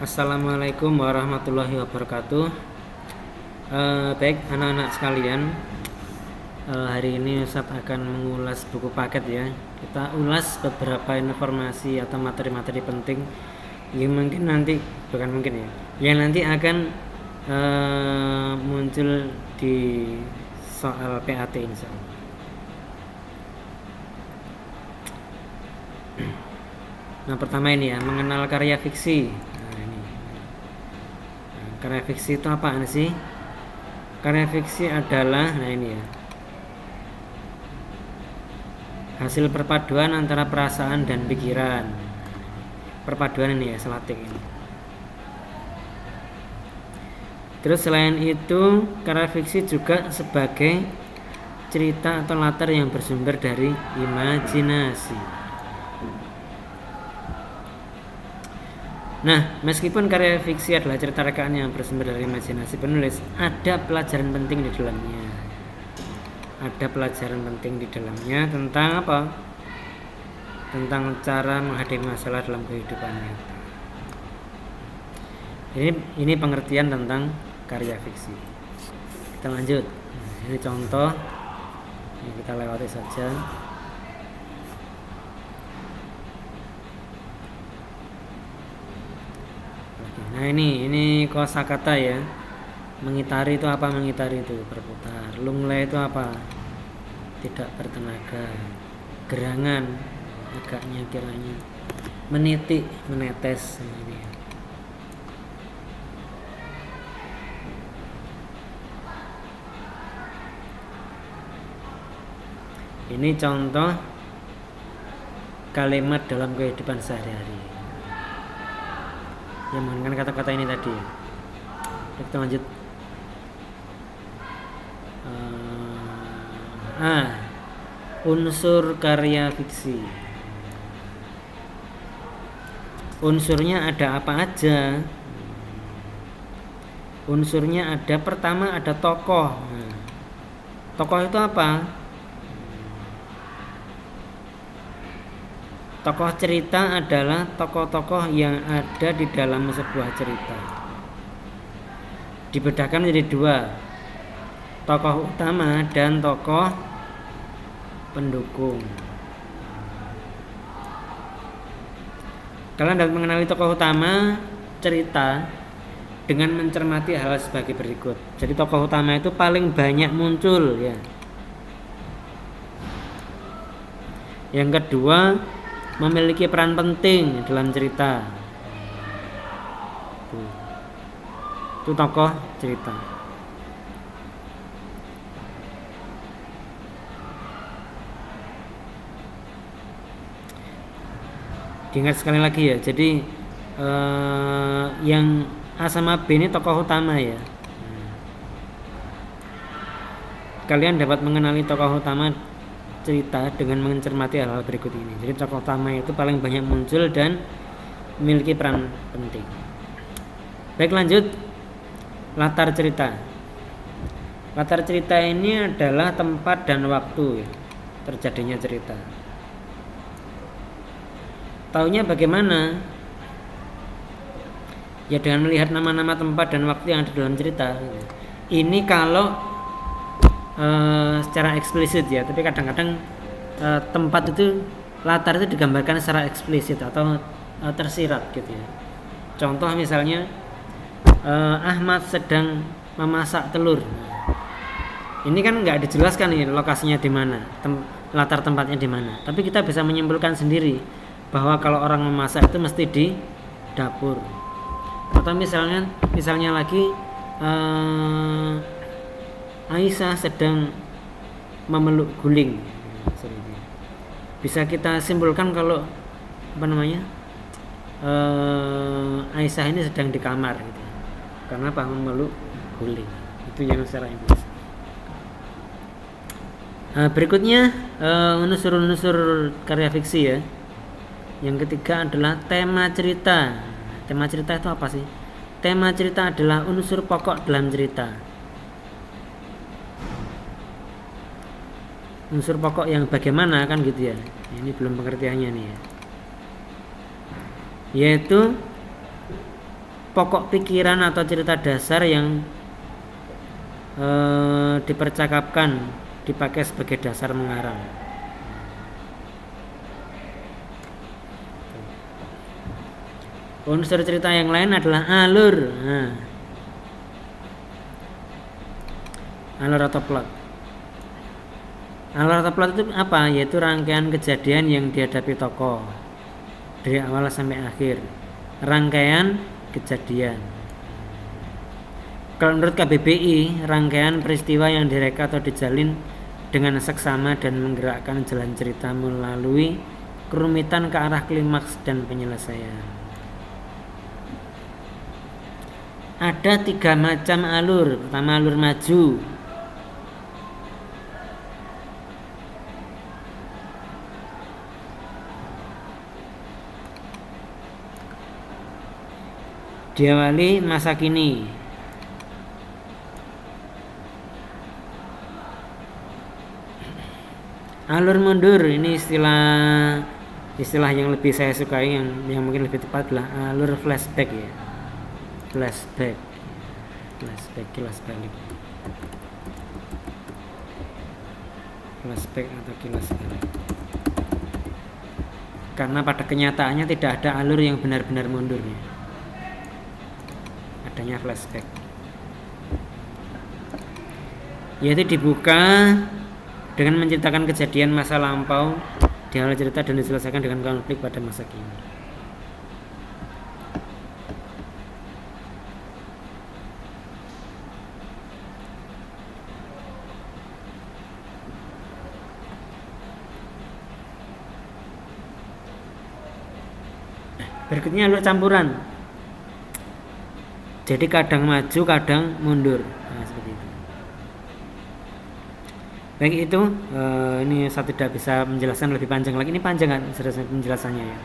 Assalamualaikum warahmatullahi wabarakatuh. Baik anak-anak sekalian, hari ini Ustadz akan mengulas buku paket ya. Kita ulas beberapa informasi atau materi-materi penting yang mungkin nanti yang nanti akan muncul di soal PAT insya Allah. Nah, pertama ini ya, mengenal karya fiksi. Karya fiksi itu apaan sih? Karya fiksi adalah, hasil perpaduan antara perasaan dan pikiran. Perpaduan ini ya, selatik ini. Terus selain itu, karya fiksi juga sebagai cerita atau latar yang bersumber dari imajinasi. Nah, meskipun karya fiksi adalah cerita rekaan yang bersumber dari imajinasi penulis, ada pelajaran penting di dalamnya. Ada pelajaran penting di dalamnya tentang apa? Tentang cara menghadapi masalah dalam kehidupan nyata. Ini pengertian tentang karya fiksi. Kita lanjut. Ini contoh. Ini kita lewati saja. Nah ini kosakata ya. Mengitari itu apa? Mengitari itu berputar. Lunglai itu apa? Tidak bertenaga. Gerangan, agaknya kiranya. Menitik, menetes. Ini contoh kalimat dalam kehidupan sehari-hari yang menggunakan kata-kata ini tadi. Kita lanjut. Unsur karya fiksi. Unsurnya ada apa aja? Unsurnya ada, pertama ada tokoh. Tokoh itu apa? Tokoh cerita adalah tokoh-tokoh yang ada di dalam sebuah cerita. Dibedakan menjadi dua, tokoh utama dan tokoh pendukung. Kalian dapat mengenali tokoh utama cerita dengan mencermati hal sebagai berikut. Jadi tokoh utama itu paling banyak muncul ya. Yang kedua, memiliki peran penting dalam cerita. Itu tokoh cerita. Diingat sekali lagi ya. Jadi yang A sama B ini tokoh utama ya. Kalian dapat mengenali tokoh utama cerita dengan mencermati hal-hal berikut ini. Jadi tokoh utama itu paling banyak muncul dan memiliki peran penting. Baik, lanjut. Latar cerita. Latar cerita ini adalah tempat dan waktu terjadinya cerita. Taunya bagaimana? Ya dengan melihat nama-nama tempat dan waktu yang ada dalam cerita. Ini kalau secara eksplisit ya, tapi kadang-kadang tempat itu, latar itu digambarkan secara eksplisit atau tersirat gitu ya. Contoh misalnya Ahmad sedang memasak telur. Ini kan nggak dijelaskan nih lokasinya di mana, latar tempatnya di mana. Tapi kita bisa menyimpulkan sendiri bahwa kalau orang memasak itu mesti di dapur. Atau misalnya lagi Aisyah sedang memeluk guling. Bisa kita simpulkan kalau Aisyah ini sedang di kamar gitu. Karena apa? Memeluk guling. Itu yang secara implisit. Berikutnya unsur-unsur karya fiksi ya. Yang ketiga adalah tema cerita. Tema cerita itu apa sih? Tema cerita adalah unsur pokok dalam cerita. Unsur pokok yang bagaimana kan gitu ya. Ini belum pengertiannya nih ya. Yaitu pokok pikiran atau cerita dasar yang dipercakapkan, dipakai sebagai dasar mengarang. Unsur cerita yang lain adalah alur. Alur atau plot. Alur atau plot itu apa? Yaitu rangkaian kejadian yang dihadapi tokoh dari awal sampai akhir. Rangkaian kejadian. Kalau menurut KBBI, rangkaian peristiwa yang direka atau dijalin dengan seksama dan menggerakkan jalan cerita melalui kerumitan ke arah klimaks dan penyelesaian. Ada 3 macam alur. Pertama, alur maju. Diawali masa kini. Alur mundur, ini istilah yang lebih saya sukai, yang mungkin lebih tepat adalah alur flashback ya. Flashback, kilas balik. Flashback atau kilas balik. Karena pada kenyataannya tidak ada alur yang benar-benar mundur ya. Adanya flashback. Yaitu dibuka dengan menceritakan kejadian masa lampau di awal cerita dan diselesaikan dengan konflik pada masa kini. Berikutnya alur campuran. Jadi kadang maju, kadang mundur. Nah, seperti itu. Baik itu, ini saya tidak bisa menjelaskan lebih panjang lagi. Ini panjang kan penjelasannya ya.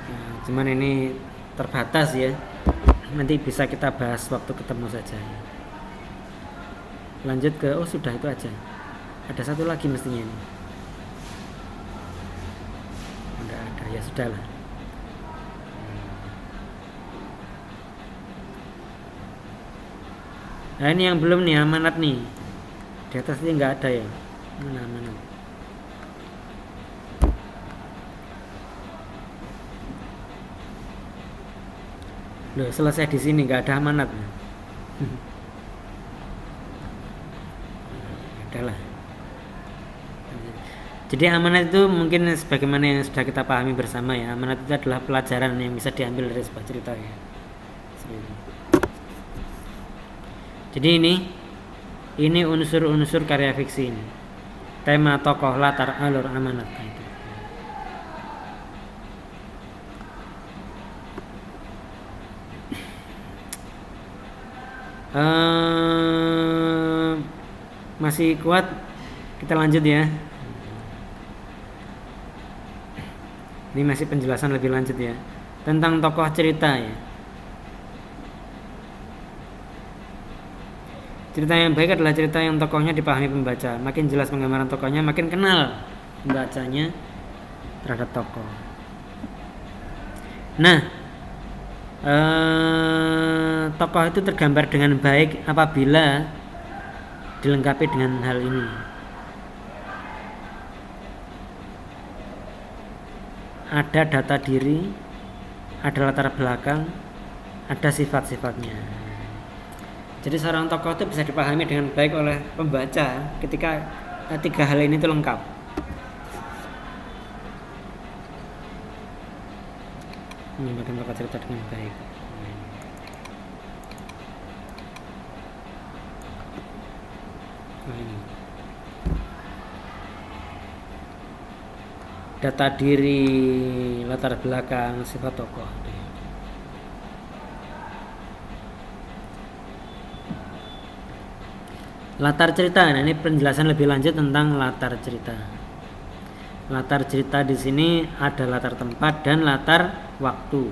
Nah, cuman ini terbatas ya. Nanti bisa kita bahas waktu ketemu saja. Lanjut ke, sudah itu aja. Ada satu lagi mestinya ini. Enggak ada, ya sudahlah. Nah ini yang belum nih, amanat nih. Di atas ini nggak ada ya. Mana amanat? Loh, selesai di sini nggak ada amanat. Adalah. Jadi amanat itu mungkin sebagaimana yang sudah kita pahami bersama ya. Amanat itu adalah pelajaran yang bisa diambil dari sebuah cerita ya. Jadi ini unsur-unsur karya fiksi ini. Tema, tokoh, latar, alur, amanat. Masih kuat? Kita lanjut ya. Ini masih penjelasan lebih lanjut ya tentang tokoh cerita ya. Cerita yang baik adalah cerita yang tokohnya dipahami pembaca. Makin jelas penggambaran tokohnya, makin kenal pembacanya terhadap tokoh. Nah, tokoh itu tergambar dengan baik apabila dilengkapi dengan hal ini. Ada data diri, ada latar belakang, ada sifat-sifatnya. Jadi seorang tokoh itu bisa dipahami dengan baik oleh pembaca ketika 3 hal ini itu lengkap. Menyampaikan tokoh cerita dengan baik. Nah, ini. Data diri, latar belakang, sifat tokoh. Latar cerita. Nah, ini penjelasan lebih lanjut tentang latar cerita. Latar cerita di sini ada latar tempat dan latar waktu.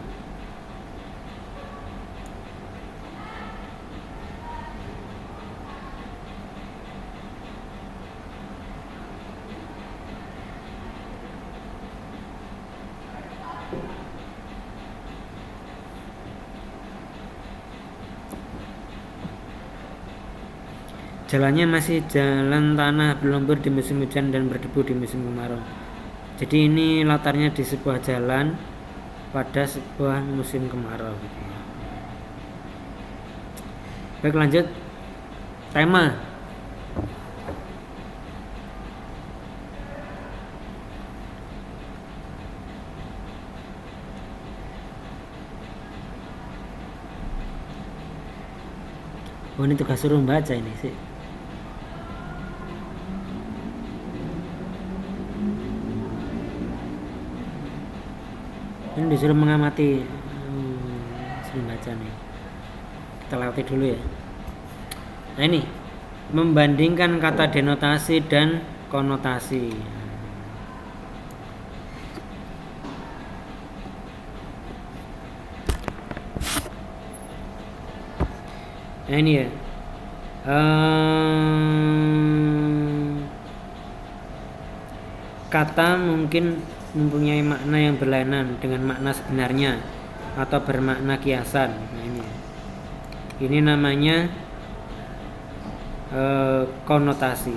Jalannya masih jalan tanah berlumpur di musim hujan dan berdebu di musim kemarau. Jadi ini latarnya di sebuah jalan pada sebuah musim kemarau gitu ya. Baik, lanjut tema. Oh, ini tugas suruh baca ini sih. Ini disuruh mengamati suruh baca nih. Kita lewati dulu ya. Nah, ini membandingkan kata denotasi dan konotasi. Nah, ini ya. Kata mungkin mempunyai makna yang berlainan dengan makna sebenarnya atau bermakna kiasan. Nah, ini namanya konotasi.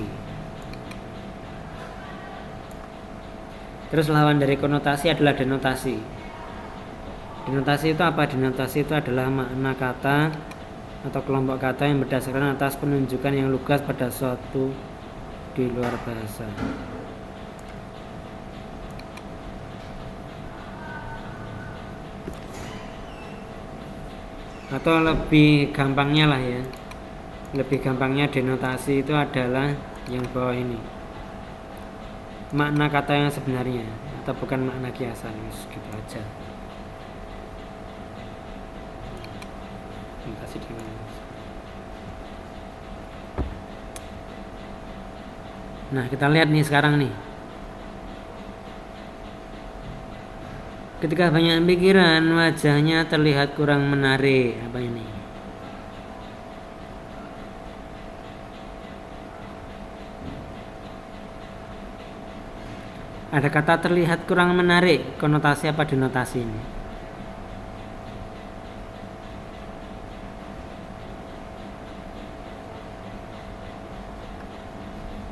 Terus lawan dari konotasi adalah denotasi. Denotasi itu apa? Denotasi itu adalah makna kata atau kelompok kata yang berdasarkan atas penunjukan yang lugas pada suatu di luar bahasa. Atau lebih gampangnya lah ya, lebih gampangnya denotasi itu adalah yang bawah ini, makna kata yang sebenarnya atau bukan makna kiasan. Gitu aja. Nah, kita lihat nih sekarang nih. Ketika banyak pikiran, wajahnya terlihat kurang menarik. Apa ini? Ada kata terlihat kurang menarik. Konotasi apa denotasi ini?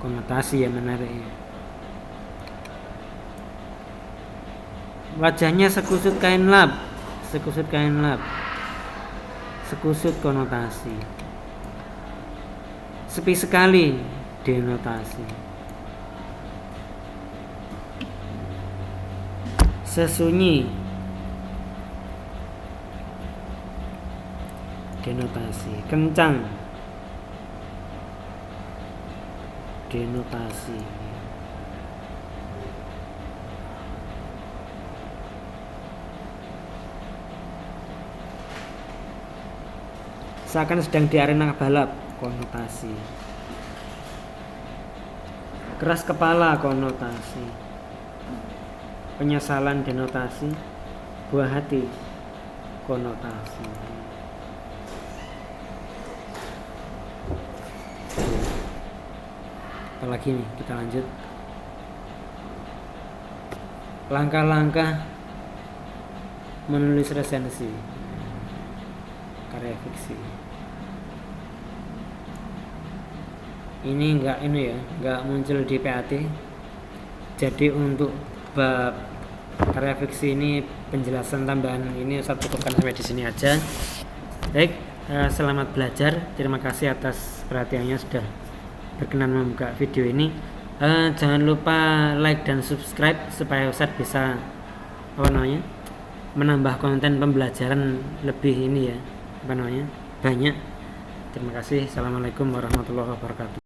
Konotasi ya, menarik ya. Wajahnya sekusut kain lap. Sekusut kain lap. Sekusut konotasi. Sepi sekali denotasi. Sesunyi denotasi. Kencang denotasi. Seakan sedang di arena balap, konotasi. Keras kepala, konotasi. Penyesalan denotasi. Buah hati, konotasi. Apalagi nih, kita lanjut. Langkah-langkah menulis resensi karya fiksi. Ini enggak muncul di PAT. Jadi untuk bab karya fiksi ini penjelasan tambahan ini saya cukupkan sampai di sini aja. Baik, selamat belajar. Terima kasih atas perhatiannya sudah berkenan membuka video ini. Jangan lupa like dan subscribe supaya Ustadz bisa menambah konten pembelajaran lebih ini ya, banyak. Terima kasih. Assalamualaikum warahmatullahi wabarakatuh.